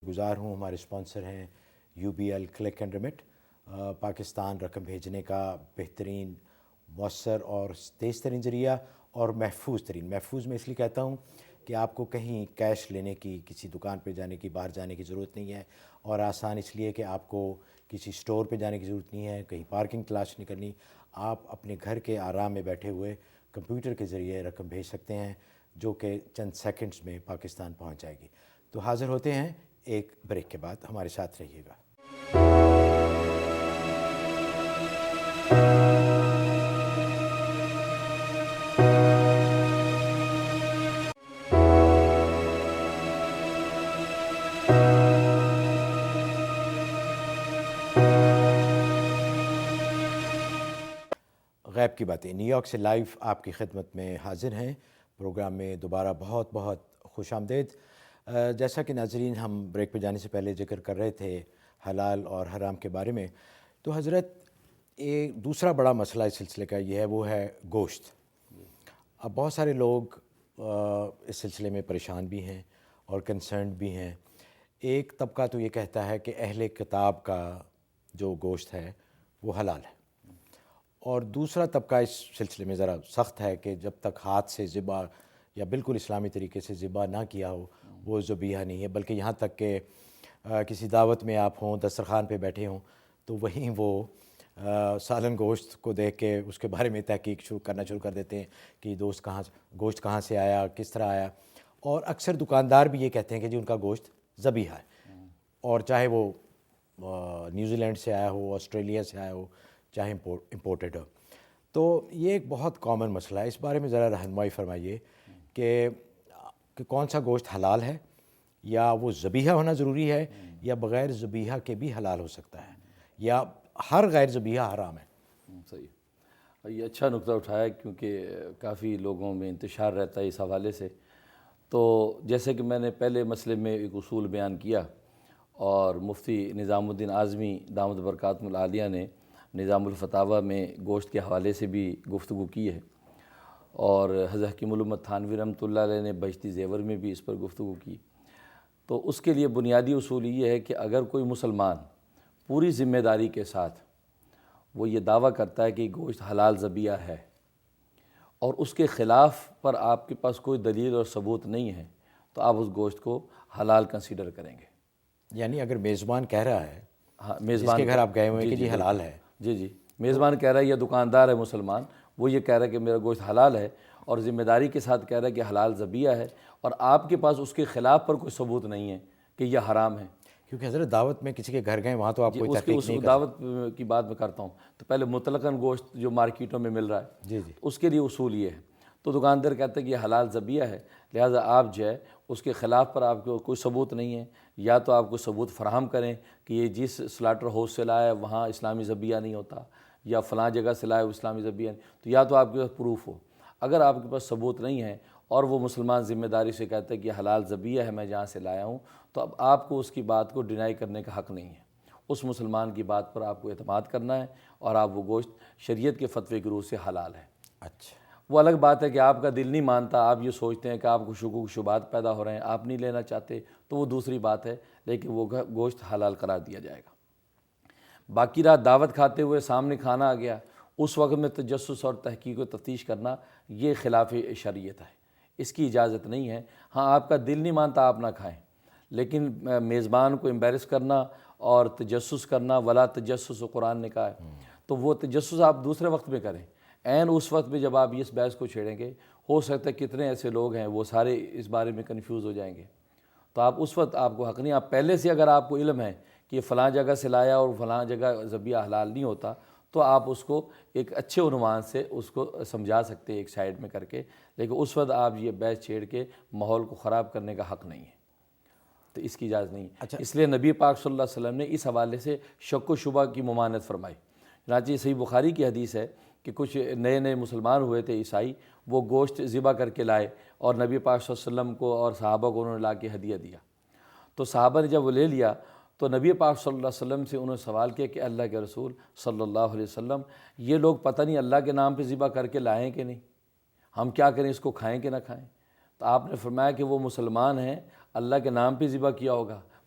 گزار ہوں. ہمارے اسپانسر ہیں UBL click and remit. Pakistan رقم بھیجنے کا بہترین، مؤثر اور تیز ترین ذریعہ اور محفوظ ترین. محفوظ میں اس لیے کہتا ہوں کہ آپ کو کہیں کیش لینے کی، کسی دکان پہ جانے کی، باہر جانے کی ضرورت نہیں ہے. اور آسان اس لیے کہ آپ کو کسی سٹور پہ جانے کی ضرورت نہیں ہے، کہیں پارکنگ تلاش نہیں کرنی. آپ اپنے گھر کے آرام میں بیٹھے ہوئے کمپیوٹر کے ذریعے رقم بھیج سکتے ہیں، جو کہ چند سیکنڈز میں پاکستان پہنچ جائے گی. تو حاضر ہوتے ہیں ایک بریک کے بعد. ہمارے ساتھ رہیے گا. غیب کی باتیں نیو یارک سے لائیو آپ کی خدمت میں حاضر ہیں. پروگرام میں دوبارہ بہت بہت خوش آمدید. جیسا کہ ناظرین ہم بریک پہ جانے سے پہلے ذکر کر رہے تھے حلال اور حرام کے بارے میں، تو حضرت ایک دوسرا بڑا مسئلہ اس سلسلے کا یہ ہے، وہ ہے گوشت. اب بہت سارے لوگ اس سلسلے میں پریشان بھی ہیں اور کنسرنڈ بھی ہیں. ایک طبقہ تو یہ کہتا ہے کہ اہل کتاب کا جو گوشت ہے وہ حلال ہے، اور دوسرا طبقہ اس سلسلے میں ذرا سخت ہے کہ جب تک ہاتھ سے ذبح یا بالکل اسلامی طریقے سے ذبح نہ کیا ہو وہ ذبیحہ نہیں ہے. بلکہ یہاں تک کہ کسی دعوت میں آپ ہوں، دسترخوان پہ بیٹھے ہوں، تو وہیں وہ سالن گوشت کو دیکھ کے اس کے بارے میں تحقیق کرنا شروع کر دیتے ہیں کہ گوشت کہاں سے آیا، کس طرح آیا. اور اکثر دکاندار بھی یہ کہتے ہیں کہ جی ان کا گوشت ذبیحہ ہے، اور چاہے وہ نیوزی لینڈ سے آیا ہو، آسٹریلیا سے آیا ہو، چاہے امپورٹڈ ہو. تو یہ ایک بہت کامن مسئلہ ہے. اس بارے میں ذرا رہنمائی فرمائیے کہ کون سا گوشت حلال ہے، یا وہ ذبیحہ ہونا ضروری ہے، یا بغیر ذبیحہ کے بھی حلال ہو سکتا ہے، یا ہر غیر ذبیحہ حرام ہے. صحیح، یہ اچھا نقطہ اٹھایا کیونکہ کافی لوگوں میں انتشار رہتا ہے اس حوالے سے. تو جیسے کہ میں نے پہلے مسئلے میں ایک اصول بیان کیا، اور مفتی نظام الدین اعظمی دامت برکاتہ العالیہ نے نظام الفتاویٰ میں گوشت کے حوالے سے بھی گفتگو کی ہے، اور حضرت حکیم الامت تھانوی رحمۃ اللہ علیہ نے بہشتی زیور میں بھی اس پر گفتگو کی. تو اس کے لیے بنیادی اصول یہ ہے کہ اگر کوئی مسلمان پوری ذمہ داری کے ساتھ وہ یہ دعویٰ کرتا ہے کہ گوشت حلال ذبیحہ ہے، اور اس کے خلاف پر آپ کے پاس کوئی دلیل اور ثبوت نہیں ہے، تو آپ اس گوشت کو حلال کنسیڈر کریں گے. یعنی اگر میزبان کہہ رہا ہے، ہاں، جس میزبان کے گھر آپ گئے ہوئے ہیں کہ جی حلال ہے، جی میزبان کہہ رہا ہے یا دکاندار ہے مسلمان، وہ یہ کہہ رہا ہے کہ میرا گوشت حلال ہے، اور ذمہ داری کے ساتھ کہہ رہا ہے کہ حلال ذبیحہ ہے، اور آپ کے پاس اس کے خلاف پر کوئی ثبوت نہیں ہے کہ یہ حرام ہے. کیونکہ حضرت دعوت میں کسی کے گھر گئے وہاں تو آپ کوئی اس تحقیق نہیں کر دعوت کی بات میں کرتا ہوں. تو پہلے مطلقاً گوشت جو مارکیٹوں میں مل رہا ہے، جی جی اس کے لیے اصول یہ ہے. تو دکاندار کہتا ہے کہ یہ حلال ذبیحہ ہے، لہٰذا آپ جو ہے اس کے خلاف پر آپ کو کوئی ثبوت نہیں ہے، یا تو آپ کو ثبوت فراہم کریں کہ یہ جس سلاٹر ہاؤس سے لایا ہے وہاں اسلامی ذبیحہ نہیں ہوتا، یا فلاں جگہ سے لایا وہ اسلامی ذبیحہ نہیں، تو یا تو آپ کے پاس پروف ہو. اگر آپ کے پاس ثبوت نہیں ہے اور وہ مسلمان ذمہ داری سے کہتا ہے کہ یہ حلال ذبیحہ ہے میں جہاں سے لایا ہوں، تو اب آپ کو اس کی بات کو ڈینائی کرنے کا حق نہیں ہے. اس مسلمان کی بات پر آپ کو اعتماد کرنا ہے، اور آپ وہ گوشت شریعت کے فتوے کی روح سے حلال ہے. اچھا، وہ الگ بات ہے کہ آپ کا دل نہیں مانتا، آپ یہ سوچتے ہیں کہ آپ کو شکوک و شبہات پیدا ہو رہے ہیں، آپ نہیں لینا چاہتے، تو وہ دوسری بات ہے، لیکن وہ گوشت حلال قرار دیا جائے گا. باقی رات دعوت کھاتے ہوئے سامنے کھانا آ گیا، اس وقت میں تجسس اور تحقیق و تفتیش کرنا یہ خلاف شریعت ہے، اس کی اجازت نہیں ہے. ہاں، آپ کا دل نہیں مانتا آپ نہ کھائیں، لیکن میزبان کو امبیرس کرنا اور تجسس کرنا، ولا تجسس قرآن نے کہا ہے، تو وہ تجسس آپ دوسرے وقت میں کریں. عین اس وقت میں جب آپ اس بحث کو چھیڑیں گے، ہو سکتا ہے کتنے ایسے لوگ ہیں وہ سارے اس بارے میں کنفیوز ہو جائیں گے. تو آپ اس وقت آپ کو حق نہیں. آپ پہلے سے اگر آپ کو علم ہے کہ یہ فلاں جگہ سے لایا اور فلاں جگہ ذبیحہ حلال نہیں ہوتا، تو آپ اس کو ایک اچھے عنوان سے اس کو سمجھا سکتے ہیں ایک سائڈ میں کر کے، لیکن اس وقت آپ یہ بحث چھیڑ کے ماحول کو خراب کرنے کا حق نہیں ہے. تو اس کی اجازت نہیں. اس لیے نبی پاک صلی اللہ علیہ وسلم نے اس حوالے سے شک و شبہ کی ممانعت فرمائی. چنانچہ صحیح بخاری کی حدیث ہے کہ کچھ نئے مسلمان ہوئے تھے عیسائی، وہ گوشت ذبح کر کے لائے اور نبی پاک صلی اللہ علیہ وسلم کو اور صحابہ کو انہوں نے لا کے ہدیہ دیا. تو صحابہ نے جب وہ لے لیا تو نبی پاک صلی اللہ علیہ وسلم سے انہوں نے سوال کیا کہ اللہ کے رسول صلی اللہ علیہ وسلم، یہ لوگ پتہ نہیں اللہ کے نام پہ ذبح کر کے لائیں کہ نہیں، ہم کیا کریں، اس کو کھائیں کہ نہ کھائیں؟ تو آپ نے فرمایا کہ وہ مسلمان ہیں، اللہ کے نام پہ ذبح کیا ہوگا،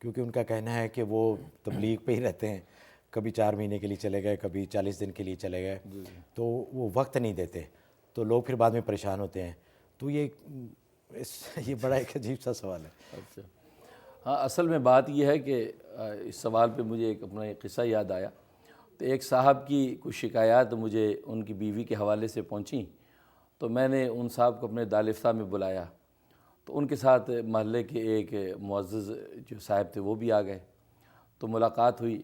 کیونکہ ان کا کہنا ہے کہ وہ تبلیغ پہ ہی رہتے ہیں، کبھی 4 مہینے کے لیے چلے گئے، کبھی 40 دن کے لیے چلے گئے، تو وہ وقت نہیں دیتے، تو لوگ پھر بعد میں پریشان ہوتے ہیں. تو یہ بڑا ایک عجیب سا سوال ہے. اچھا، ہاں اصل میں بات یہ ہے کہ اس سوال پہ مجھے اپنا ایک قصہ یاد آیا. تو ایک صاحب کی کچھ شکایات مجھے ان کی بیوی کے حوالے سے پہنچیں، تو میں نے ان صاحب کو اپنے دارالفتہ میں بلایا. تو ان کے ساتھ محلے کے ایک معزز جو صاحب تھے وہ بھی آ گئے. تو ملاقات ہوئی،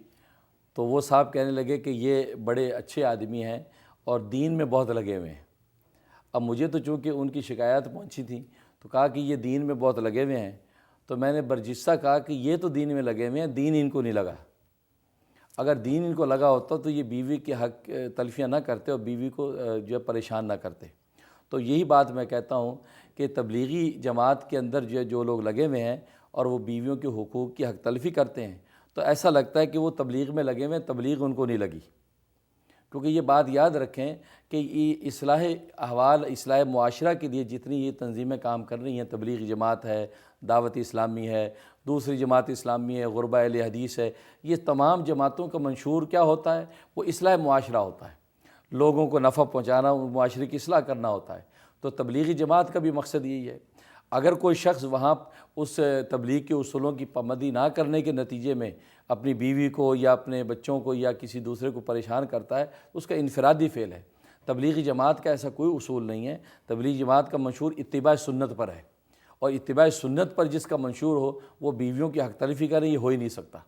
تو وہ صاحب کہنے لگے کہ یہ بڑے اچھے آدمی ہیں اور دین میں بہت لگے ہوئے ہیں. اب مجھے تو چونکہ ان کی شکایات پہنچی تھیں تو کہا کہ یہ دین میں بہت لگے ہوئے ہیں. تو میں نے برجستہ کہا کہ یہ تو دین میں لگے ہوئے ہیں، دین ان کو نہیں لگا. اگر دین ان کو لگا ہوتا تو یہ بیوی کے حق تلفیاں نہ کرتے اور بیوی کو جو ہے پریشان نہ کرتے. تو یہی بات میں کہتا ہوں کہ تبلیغی جماعت کے اندر جو لوگ لگے ہوئے ہیں اور وہ بیویوں کے حقوق کی حق تلفی کرتے ہیں، تو ایسا لگتا ہے کہ وہ تبلیغ میں لگے ہوئے ہیں، تبلیغ ان کو نہیں لگی. کیونکہ یہ بات یاد رکھیں کہ یہ اصلاح احوال، اصلاح معاشرہ کے لیے جتنی یہ تنظیمیں کام کر رہی ہیں، تبلیغی جماعت ہے، دعوت اسلامی ہے، دوسری جماعت اسلامی ہے، غربہ اہل حدیث ہے، یہ تمام جماعتوں کا منشور کیا ہوتا ہے؟ وہ اصلاح معاشرہ ہوتا ہے، لوگوں کو نفع پہنچانا، معاشرے کی اصلاح کرنا ہوتا ہے. تو تبلیغی جماعت کا بھی مقصد یہی ہے. اگر کوئی شخص وہاں اس تبلیغ کے اصولوں کی پابندی نہ کرنے کے نتیجے میں اپنی بیوی کو یا اپنے بچوں کو یا کسی دوسرے کو پریشان کرتا ہے تو اس کا انفرادی فعل ہے. تبلیغی جماعت کا ایسا کوئی اصول نہیں ہے. تبلیغی جماعت کا منشور اتباع سنت پر ہے، اور اتباع سنت پر جس کا منشور ہو وہ بیویوں کی حق تلفی کرے، یہ ہو ہی نہیں سکتا.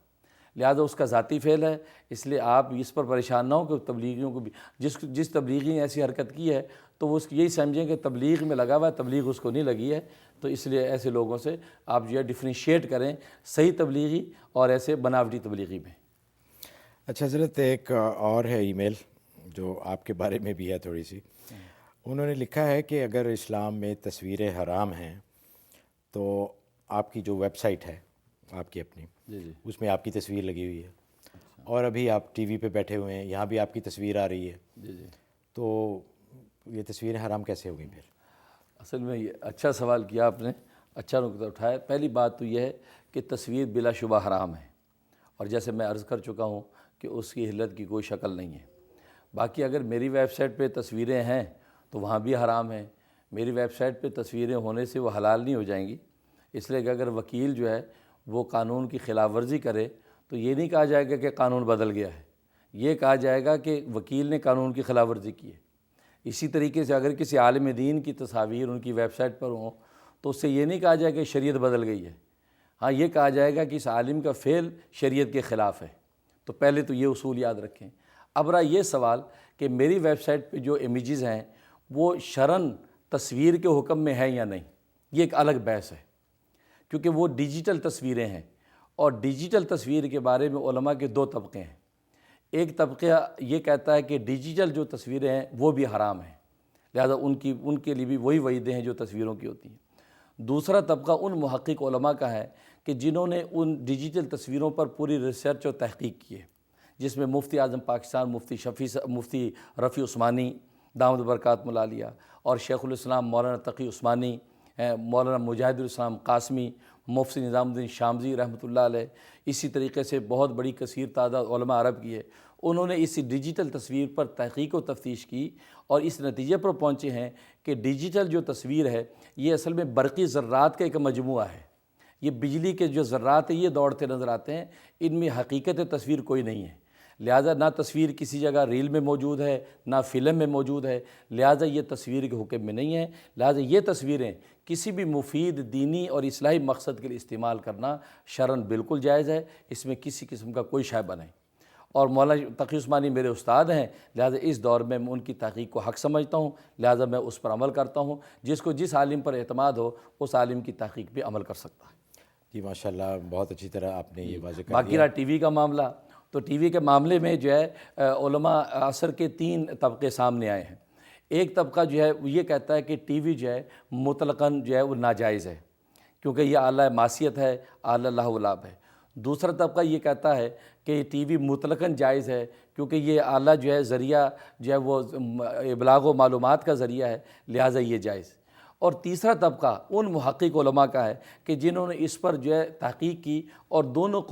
لہذا اس کا ذاتی فعل ہے. اس لیے آپ اس پر پریشان نہ ہو کہ تبلیغیوں کو بھی جس تبلیغی نے ایسی حرکت کی ہے تو وہ اس کی یہی سمجھیں کہ تبلیغ میں لگا ہوا ہے، تبلیغ اس کو نہیں لگی ہے. تو اس لیے ایسے لوگوں سے آپ جو ہے ڈفرینشیٹ کریں صحیح تبلیغی اور ایسے بناوٹی تبلیغی میں. اچھا حضرت، ایک اور ہے ای میل جو آپ کے بارے میں بھی ہے تھوڑی سی. انہوں نے لکھا ہے کہ اگر اسلام میں تصویریں حرام ہیں تو آپ کی جو ویب سائٹ ہے آپ کی اپنی، جی اس میں آپ کی تصویر لگی ہوئی ہے، اور ابھی آپ ٹی وی پہ بیٹھے ہوئے ہیں، یہاں بھی آپ کی تصویر آ رہی ہے. جی. تو یہ تصویریں حرام کیسے ہو گئیں پھر؟ اصل میں یہ اچھا سوال کیا آپ نے، اچھا نقطہ اٹھایا. پہلی بات تو یہ ہے کہ تصویر بلا شبہ حرام ہے، اور جیسے میں عرض کر چکا ہوں کہ اس کی حلت کی کوئی شکل نہیں ہے. باقی اگر میری ویب سائٹ پہ تصویریں ہیں تو وہاں بھی حرام ہیں. میری ویب سائٹ پہ تصویریں ہونے سے وہ حلال نہیں ہو جائیں گی. اس لیے کہ اگر وکیل جو ہے وہ قانون کی خلاف ورزی کرے تو یہ نہیں کہا جائے گا کہ قانون بدل گیا ہے، یہ کہا جائے گا کہ وکیل نے قانون کی خلاف ورزی کی ہے. اسی طریقے سے اگر کسی عالم دین کی تصاویر ان کی ویب سائٹ پر ہوں تو اس سے یہ نہیں کہا جائے کہ شریعت بدل گئی ہے. ہاں یہ کہا جائے گا کہ اس عالم کا فعل شریعت کے خلاف ہے. تو پہلے تو یہ اصول یاد رکھیں. اب رہا یہ سوال کہ میری ویب سائٹ پہ جو امیجز ہیں وہ شرعاً تصویر کے حکم میں ہے یا نہیں، یہ ایک الگ بحث ہے، کیونکہ وہ ڈیجیٹل تصویریں ہیں. اور ڈیجیٹل تصویر کے بارے میں علماء کے 2 طبقے ہیں. ایک طبقہ یہ کہتا ہے کہ ڈیجیٹل جو تصویریں ہیں وہ بھی حرام ہیں، لہذا ان کے لیے بھی وہی وعیدیں ہیں جو تصویروں کی ہوتی ہیں. دوسرا طبقہ ان محقق علماء کا ہے کہ جنہوں نے ان ڈیجیٹل تصویروں پر پوری ریسرچ اور تحقیق کی ہے، جس میں مفتی اعظم پاکستان مفتی رفیع عثمانی دامت برکات العالیہ اور شیخ الاسلام مولانا تقی عثمانی، مولانا مجاہد الاسلام قاسمی، مفتی نظام الدین شامزی رحمۃ اللہ علیہ، اسی طریقے سے بہت بڑی کثیر تعداد علماء عرب کی ہے. انہوں نے اسی ڈیجیٹل تصویر پر تحقیق و تفتیش کی اور اس نتیجے پر پہنچے ہیں کہ ڈیجیٹل جو تصویر ہے یہ اصل میں برقی ذرات کا ایک مجموعہ ہے. یہ بجلی کے جو ذرات ہیں یہ دوڑتے نظر آتے ہیں، ان میں حقیقت تصویر کوئی نہیں ہے. لہٰذا نہ تصویر کسی جگہ ریل میں موجود ہے نہ فلم میں موجود ہے، لہٰذا یہ تصویر کے حکم میں نہیں ہے. لہٰذا یہ تصویریں کسی بھی مفید دینی اور اصلاحی مقصد کے لیے استعمال کرنا شرعاً بالکل جائز ہے، اس میں کسی قسم کا کوئی شائبہ نہیں. اور مولانا تقی عثمانی میرے استاد ہیں، لہٰذا اس دور میں ان کی تحقیق کو حق سمجھتا ہوں، لہٰذا میں اس پر عمل کرتا ہوں. جس کو جس عالم پر اعتماد ہو اس عالم کی تحقیق پہ عمل کر سکتا ہے. جی ماشاءاللہ، بہت اچھی طرح آپ نے یہ واضح کر باقی دیا. رہا ٹی وی کا معاملہ، تو ٹی وی کے معاملے میں جو ہے علماء عصر کے 3 طبقے سامنے آئے ہیں. ایک طبقہ جو ہے وہ یہ کہتا ہے کہ ٹی وی جو ہے مطلقاً جو ہے وہ ناجائز ہے، کیونکہ یہ اعلیٰ معصیت ہے، اعلیٰ لہو و لعب ہے. دوسرا طبقہ یہ کہتا ہے کہ ٹی وی مطلقاً جائز ہے، کیونکہ یہ اعلیٰ جو ہے ذریعہ جو ہے وہ ابلاغ و معلومات کا ذریعہ ہے، لہٰذا یہ جائز. اور تیسرا طبقہ ان محقق علماء کا ہے کہ جنہوں نے اس پر جو ہے تحقیق کی اور دونوں